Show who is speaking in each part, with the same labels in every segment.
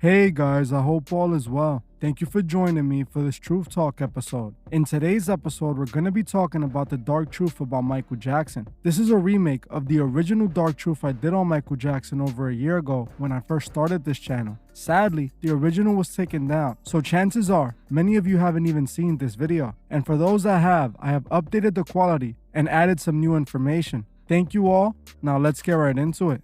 Speaker 1: Hey guys, I hope all is well. Thank you for joining me for this Truth Talk episode. In today's episode, we're going to be talking about the dark truth about Michael Jackson. This is a remake of the original dark truth I did on Michael Jackson over a year ago when I first started this channel. Sadly, the original was taken down, so chances are many of you haven't even seen this video. And for those that have, I have updated the quality and added some new information. Thank you all. Now let's get right into it.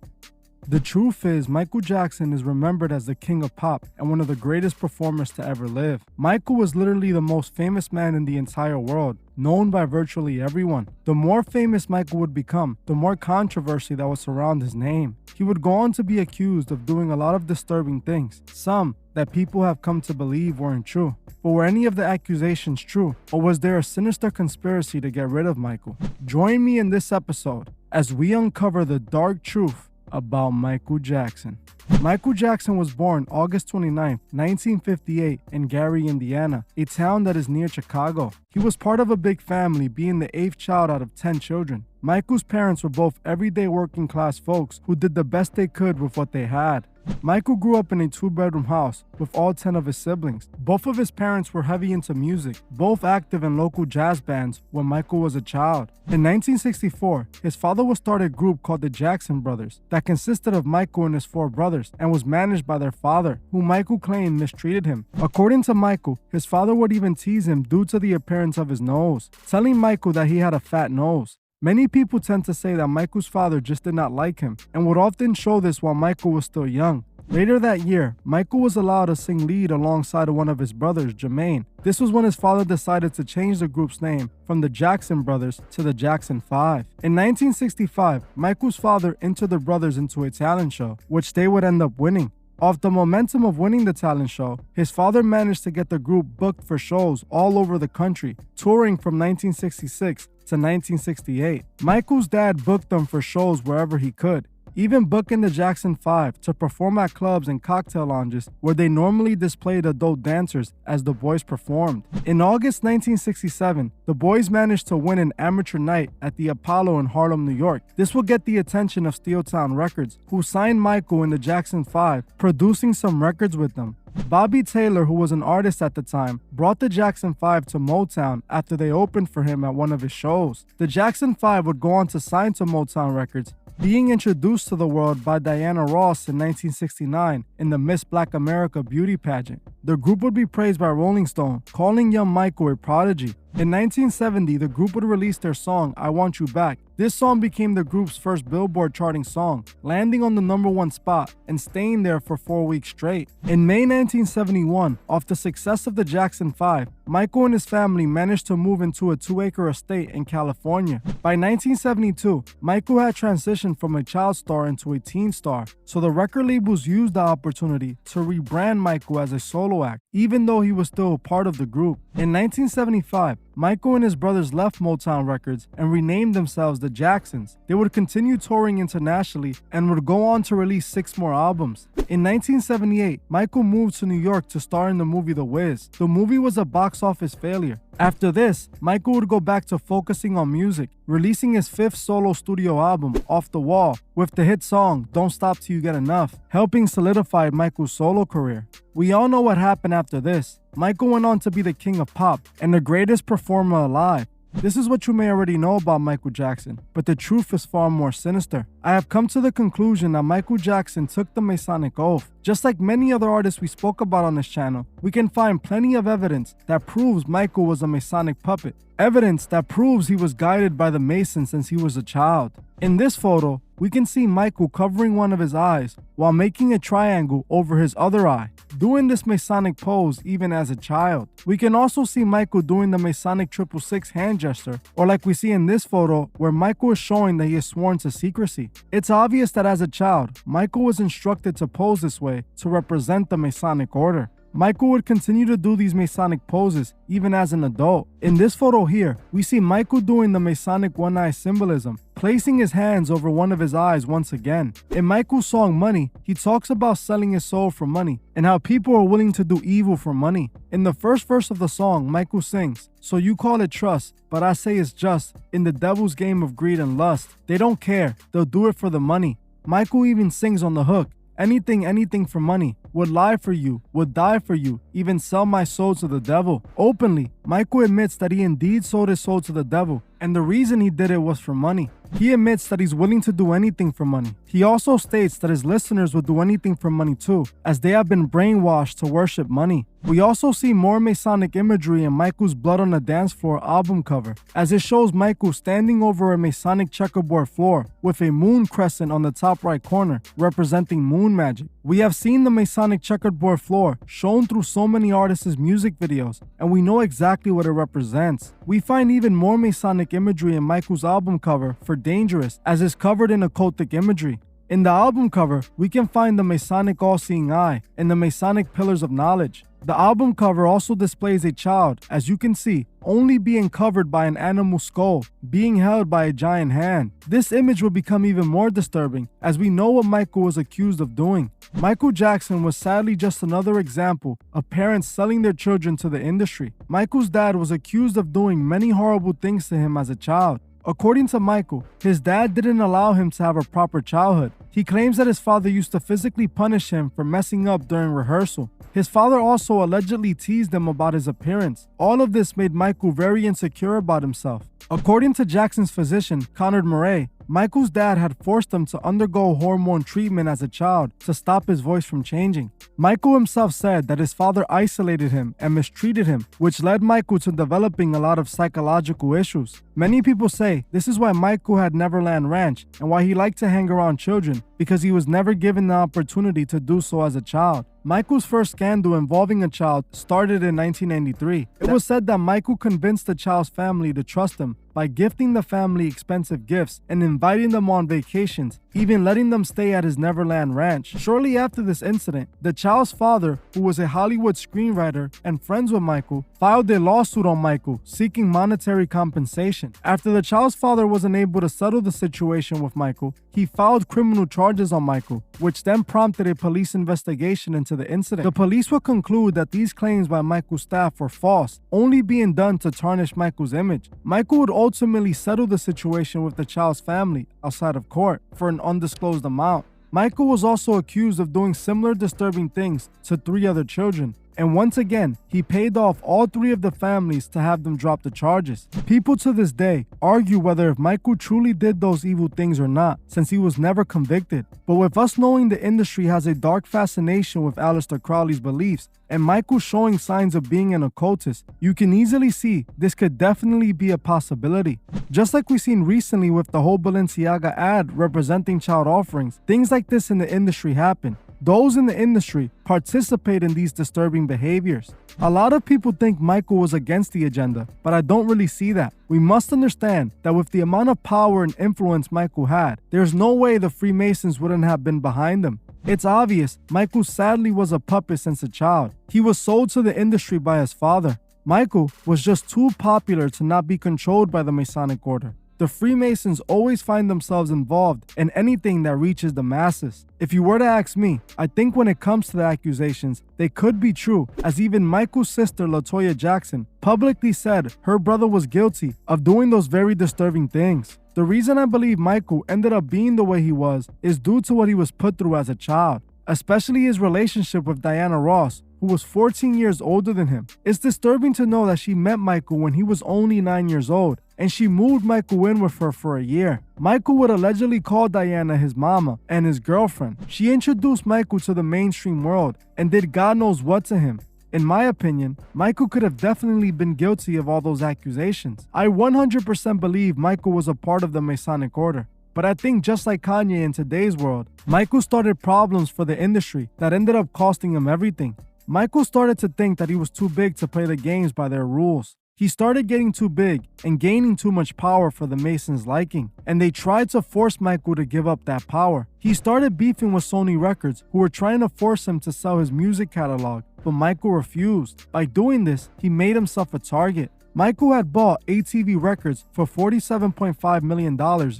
Speaker 1: The truth is, Michael Jackson is remembered as the king of pop and one of the greatest performers to ever live. Michael was literally the most famous man in the entire world, known by virtually everyone. The more famous Michael would become, the more controversy that would surround his name. He would go on to be accused of doing a lot of disturbing things, some that people have come to believe weren't true. But were any of the accusations true, or was there a sinister conspiracy to get rid of Michael? Join me in this episode as we uncover the dark truth about Michael Jackson. Michael Jackson was born August 29, 1958 in Gary, Indiana, a town that is near Chicago. He was part of a big family, being the 8th child out of 10 children. Michael's parents were both everyday working class folks who did the best they could with what they had. Michael grew up in a 2-bedroom house with all 10 of his siblings. Both of his parents were heavy into music, both active in local jazz bands when Michael was a child. In 1964, his father would start a group called the Jackson Brothers that consisted of Michael and his 4 brothers and was managed by their father, who Michael claimed mistreated him. According to Michael, his father would even tease him due to the appearance of his nose, telling Michael that he had a fat nose. Many people tend to say that Michael's father just did not like him and would often show this while Michael was still young. Later that year, Michael was allowed to sing lead alongside one of his brothers, Jermaine. This was when his father decided to change the group's name from the Jackson Brothers to the Jackson 5. In 1965, Michael's father entered the brothers into a talent show, which they would end up winning. Off the momentum of winning the talent show, his father managed to get the group booked for shows all over the country, touring from 1966 to 1968. Michael's dad booked them for shows wherever he could, even booking the Jackson 5 to perform at clubs and cocktail lounges where they normally displayed adult dancers as the boys performed. In August 1967, the boys managed to win an amateur night at the Apollo in Harlem, New York. This would get the attention of Steeltown Records, who signed Michael and the Jackson 5, producing some records with them. Bobby Taylor, who was an artist at the time, brought the Jackson 5 to Motown after they opened for him at one of his shows. The Jackson 5 would go on to sign to Motown Records, being introduced to the world by Diana Ross in 1969 in the Miss Black America beauty pageant. The group would be praised by Rolling Stone, calling young Michael a prodigy. In 1970, the group would release their song, I Want You Back. This song became the group's first Billboard charting song, landing on the #1 spot and staying there for 4 weeks straight. In May 1971, off the success of the Jackson 5, Michael and his family managed to move into a 2-acre estate in California. By 1972, Michael had transitioned from a child star into a teen star, so the record labels used the opportunity to rebrand Michael as a solo act, even though he was still a part of the group. In 1975, Michael and his brothers left Motown Records and renamed themselves the Jacksons. They would continue touring internationally and would go on to release 6 more albums. In 1978, Michael moved to New York to star in the movie The Wiz. The movie was a box office failure. After this, Michael would go back to focusing on music, releasing his 5th solo studio album, Off the Wall, with the hit song Don't Stop Till You Get Enough, helping solidify Michael's solo career. We all know what happened after this. Michael went on to be the king of pop and the greatest performer alive. This is what you may already know about Michael Jackson, but the truth is far more sinister. I have come to the conclusion that Michael Jackson took the Masonic oath. Just like many other artists we spoke about on this channel, we can find plenty of evidence that proves Michael was a Masonic puppet. Evidence that proves he was guided by the Masons since he was a child. In this photo, we can see Michael covering one of his eyes while making a triangle over his other eye, doing this Masonic pose even as a child. We can also see Michael doing the Masonic 666 hand gesture, or like we see in this photo where Michael is showing that he is sworn to secrecy. It's obvious that as a child, Michael was instructed to pose this way to represent the Masonic order. Michael would continue to do these Masonic poses even as an adult. In this photo here, we see Michael doing the Masonic one-eye symbolism, placing his hands over one of his eyes once again. In Michael's song Money, he talks about selling his soul for money and how people are willing to do evil for money. In the first verse of the song, Michael sings, "So you call it trust, but I say it's just. In the devil's game of greed and lust, they don't care, they'll do it for the money." Michael even sings on the hook, anything for money. would lie for you, would die for you, even sell my soul to the devil. Openly, Michael admits that he indeed sold his soul to the devil, and the reason he did it was for money. He admits that he's willing to do anything for money. He also states that his listeners would do anything for money too, as they have been brainwashed to worship money. We also see more Masonic imagery in Michael's Blood on the Dance Floor album cover, as it shows Michael standing over a Masonic checkerboard floor with a moon crescent on the top right corner, representing moon magic. We have seen the Masonic checkerboard floor shown through so many artists' music videos, and we know exactly what it represents. We find even more Masonic imagery in Michael's album cover for Dangerous, as is covered in occultic imagery. In the album cover, we can find the Masonic all-seeing eye and the Masonic pillars of knowledge. The album cover also displays a child, as you can see, only being covered by an animal skull, being held by a giant hand. This image will become even more disturbing, as we know what Michael was accused of doing. Michael Jackson was sadly just another example of parents selling their children to the industry. Michael's dad was accused of doing many horrible things to him as a child. According to Michael, his dad didn't allow him to have a proper childhood. He claims that his father used to physically punish him for messing up during rehearsal. His father also allegedly teased him about his appearance. All of this made Michael very insecure about himself. According to Jackson's physician, Conrad Murray, Michael's dad had forced him to undergo hormone treatment as a child to stop his voice from changing. Michael himself said that his father isolated him and mistreated him, which led Michael to developing a lot of psychological issues. Many people say this is why Michael had Neverland Ranch and why he liked to hang around children, because he was never given the opportunity to do so as a child. Michael's first scandal involving a child started in 1993. It was said that Michael convinced the child's family to trust him by gifting the family expensive gifts and inviting them on vacations, even letting them stay at his Neverland Ranch. Shortly after this incident, the child's father, who was a Hollywood screenwriter and friends with Michael, filed a lawsuit on Michael seeking monetary compensation. After the child's father wasn't able to settle the situation with Michael, he filed criminal charges on Michael, which then prompted a police investigation into the incident. The police would conclude that these claims by Michael's staff were false, only being done to tarnish Michael's image. Michael would ultimately settle the situation with the child's family outside of court for an undisclosed amount. Michael was also accused of doing similar disturbing things to 3 other children. And once again, he paid off all 3 of the families to have them drop the charges. People to this day argue whether if Michael truly did those evil things or not, since he was never convicted. But with us knowing the industry has a dark fascination with Aleister Crowley's beliefs, and Michael showing signs of being an occultist, you can easily see this could definitely be a possibility. Just like we've seen recently with the whole Balenciaga ad representing child offerings, things like this in the industry happen. Those in the industry participate in these disturbing behaviors. A lot of people think Michael was against the agenda, but I don't really see that. We must understand that with the amount of power and influence Michael had, there's no way the Freemasons wouldn't have been behind him. It's obvious Michael sadly was a puppet since a child. He was sold to the industry by his father. Michael was just too popular to not be controlled by the Masonic order. The Freemasons always find themselves involved in anything that reaches the masses. If you were to ask me, I think when it comes to the accusations, they could be true, as even Michael's sister LaToya Jackson publicly said her brother was guilty of doing those very disturbing things. The reason I believe Michael ended up being the way he was is due to what he was put through as a child, especially his relationship with Diana Ross, who was 14 years older than him. It's disturbing to know that she met Michael when he was only 9 years old, and she moved Michael in with her for a year. Michael would allegedly call Diana his mama and his girlfriend. She introduced Michael to the mainstream world and did God knows what to him. In my opinion, Michael could have definitely been guilty of all those accusations. I 100% believe Michael was a part of the Masonic order. But I think just like Kanye in today's world, Michael started problems for the industry that ended up costing him everything. Michael started to think that he was too big to play the games by their rules. He started getting too big and gaining too much power for the Masons' liking, and they tried to force Michael to give up that power. He started beefing with Sony Records, who were trying to force him to sell his music catalog, but Michael refused. By doing this, he made himself a target. Michael had bought ATV Records for $47.5 million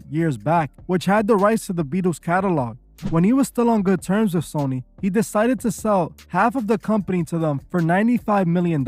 Speaker 1: years back, which had the rights to the Beatles catalog. When he was still on good terms with Sony, he decided to sell half of the company to them for $95 million.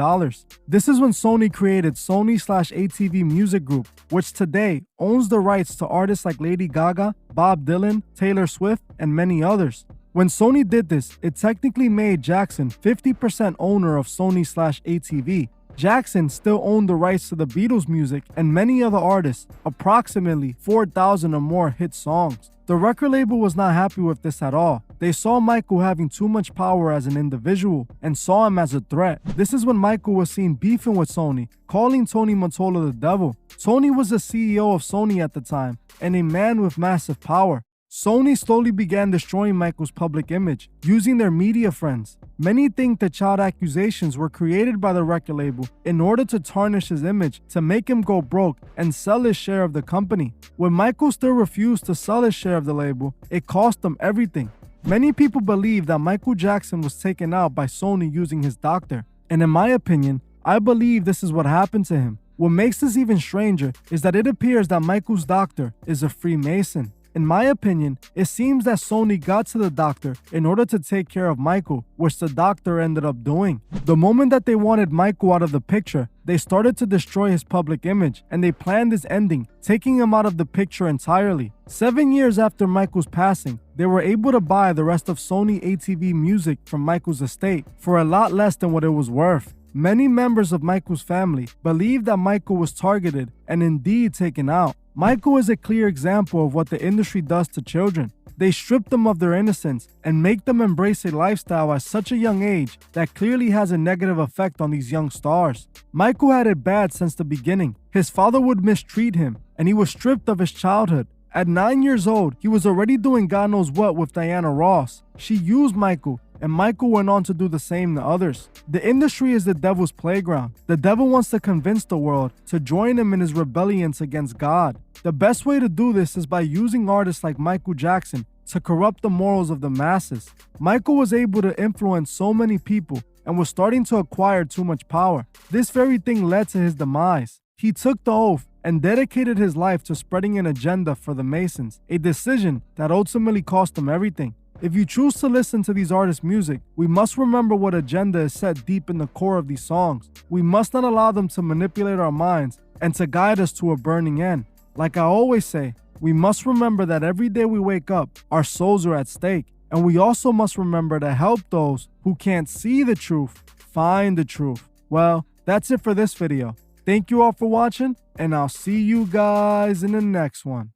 Speaker 1: This is when Sony created Sony/ATV Music Group, which today owns the rights to artists like Lady Gaga, Bob Dylan, Taylor Swift, and many others. When Sony did this, it technically made Jackson 50% owner of Sony/ATV. Jackson still owned the rights to the Beatles' music and many other artists, approximately 4,000 or more hit songs. The record label was not happy with this at all. They saw Michael having too much power as an individual and saw him as a threat. This is when Michael was seen beefing with Sony, calling Tony Mottola the devil. Tony was the CEO of Sony at the time and a man with massive power. Sony slowly began destroying Michael's public image, using their media friends. Many think the child accusations were created by the record label in order to tarnish his image, to make him go broke and sell his share of the company. When Michael still refused to sell his share of the label, it cost him everything. Many people believe that Michael Jackson was taken out by Sony using his doctor, and in my opinion, I believe this is what happened to him. What makes this even stranger is that it appears that Michael's doctor is a Freemason. In my opinion, it seems that Sony got to the doctor in order to take care of Michael, which the doctor ended up doing. The moment that they wanted Michael out of the picture, they started to destroy his public image, and they planned his ending, taking him out of the picture entirely. 7 years after Michael's passing, they were able to buy the rest of Sony ATV music from Michael's estate for a lot less than what it was worth. Many members of Michael's family believe that Michael was targeted and indeed taken out. Michael is a clear example of what the industry does to children. They strip them of their innocence and make them embrace a lifestyle at such a young age that clearly has a negative effect on these young stars. Michael had it bad since the beginning. His father would mistreat him, and he was stripped of his childhood. At 9 years old, he was already doing God knows what with Diana Ross. She used Michael, and Michael went on to do the same to others. The industry is the devil's playground. The devil wants to convince the world to join him in his rebellions against God. The best way to do this is by using artists like Michael Jackson to corrupt the morals of the masses. Michael was able to influence so many people and was starting to acquire too much power. This very thing led to his demise. He took the oath and dedicated his life to spreading an agenda for the Masons, a decision that ultimately cost him everything. If you choose to listen to these artists' music, we must remember what agenda is set deep in the core of these songs. We must not allow them to manipulate our minds and to guide us to a burning end. Like I always say, we must remember that every day we wake up, our souls are at stake. And we also must remember to help those who can't see the truth find the truth. Well, that's it for this video. Thank you all for watching, and I'll see you guys in the next one.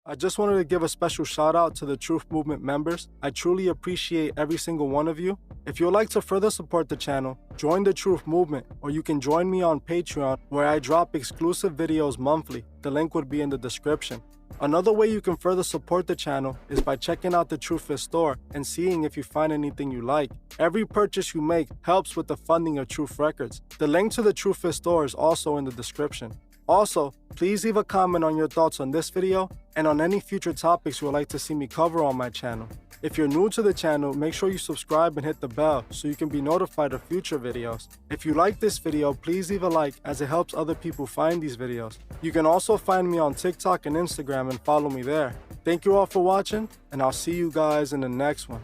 Speaker 1: I just wanted to give a special shout out to the Truth Movement members. I truly appreciate every single one of you. If you would like to further support the channel, join the Truth Movement, or you can join me on Patreon, where I drop exclusive videos monthly. The link would be in the description. Another way you can further support the channel is by checking out the Truth store and seeing if you find anything you like. Every purchase you make helps with the funding of Truth Records. The link to the Truth store is also in the description. Also, please leave a comment on your thoughts on this video and on any future topics you would like to see me cover on my channel. If you're new to the channel, make sure you subscribe and hit the bell so you can be notified of future videos. If you like this video, please leave a like, as it helps other people find these videos. You can also find me on TikTok and Instagram and follow me there. Thank you all for watching, and I'll see you guys in the next one.